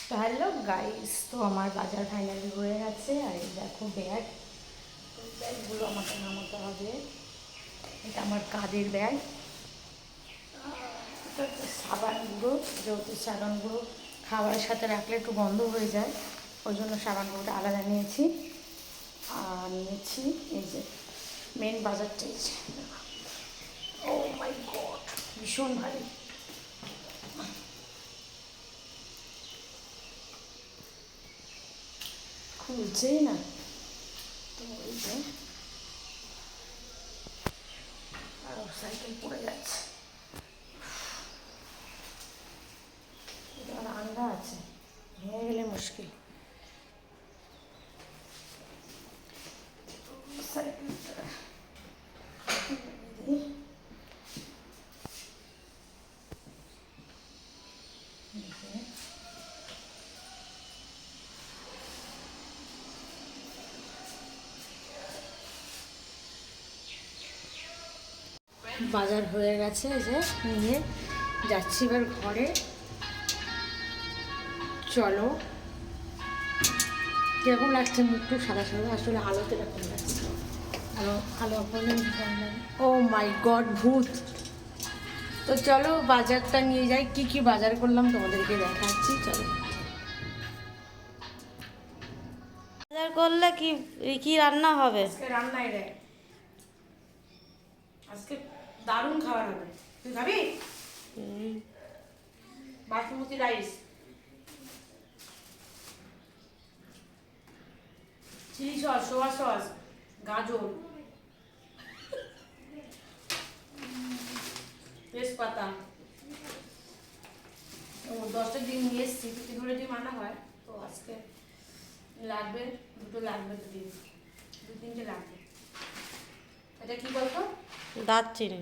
তো hello guys, তো আমার বাজার ফাইনালি হয়ে গেছে। আর এই দেখো ব্যাগগুলো আমাকে নামাতে হবে। এটা আমার কাঁধের ব্যাগ। এটা হচ্ছে সাবান গুঁড়ো, যেহেতু সাবান গুঁড়ো খাবারের সাথে রাখলে একটু গন্ধ হয়ে যায়, ওই জন্য সাবান গুঁড়োটা আলাদা নিয়েছি। আর নিয়েছি এই যে মেন বাজারটা, এই যে ও মাই গড ভীষণ ভারী, খুলছেই না। তো ওই যে আর সাইকেল পড়ে যাচ্ছে, এটা আন্দা আছে, ভেঙে গেলে মুশকিল। সাইকেলটা বাজার হয়ে গেছে, যে নিয়ে যাচ্ছি এবার ঘরে। চলো, কীরকম লাগছে মুখটু সাদা সাদা, আসলে আলোতে এরকম লাগছে। আলো ও মাই গড ভূত। তো চলো বাজারটা নিয়ে যাই, কি কি বাজার করলাম তোমাদেরকে দেখাচ্ছি। চলো বাজার করলে কি কি রান্না হবে? আজকে রান্নাই রে, আজকে দারুণ খাবার হবে। তুই খাবি? Basmati rice, chilli sauce, soya sauce, গাজর, তেজপাতা। ও 10টা ডিম নিয়ে এসেছি, কি ধরে ডিম আনা হয়, তো আজকে লাগবে দুটো, লাগবে তো ডিম, 2-3টে লাগবে। এটা কি বলতো? দারচিনি।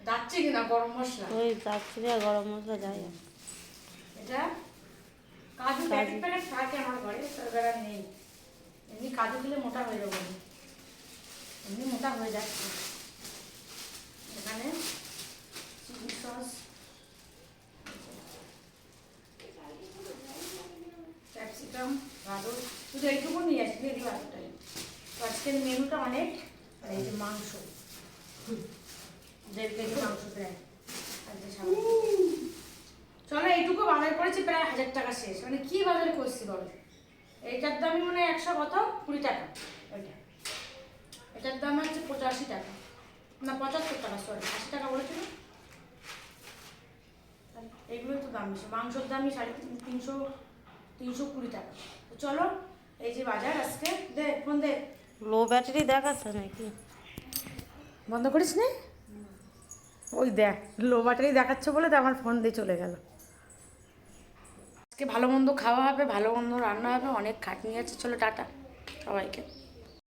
দারচিনি না, গরম মশলা। ওই দারচিনি আর গরম মশলা যাই হোক। এটা কাজু প্যাকেট থাকে আমার ঘরে, সরকার নেই। এমনি কাজু দিলে মোটা হয়ে যাবো, এমনি মোটা হয়ে যাচ্ছে। এখানে চিলি সস, ক্যাপসিকাম, গাজর, শুধু এইটুকু নিয়ে আসি, দিয়ে দিই বাজারটাই। তো আজকের মেনুটা অনেক। আর এই যে মাংস, 1.5 কেজি মাংস প্রায়। চলো এইটুকু বাজার করেছি, প্রায় 1000 টাকা শেষ। মানে কি বাজার করছি বলো? এইটার দামই মানে 120 টাকা। ওইটা এটার দাম হচ্ছে 85 টাকা, না 75 টাকা, সরি 80 টাকা বলেছিল। এইগুলোই তো দাম বেশি, মাংসের দামই 320 টাকা। তো চলো এই যে বাজার আজকে। দে ফোন দে। লো ব্যাটারি দেখাচ্ছে নাকি? বন্ধ করিস নি? ওই দেখ লো ব্যাটারি দেখাচ্ছে বলে তো আমার ফোন দিয়ে চলে গেল। আজকে ভালো মন্দ খাওয়া হবে, ভালো মন্দ রান্না হবে, অনেক খাটনি আছে। চলো টাটা সবাইকে।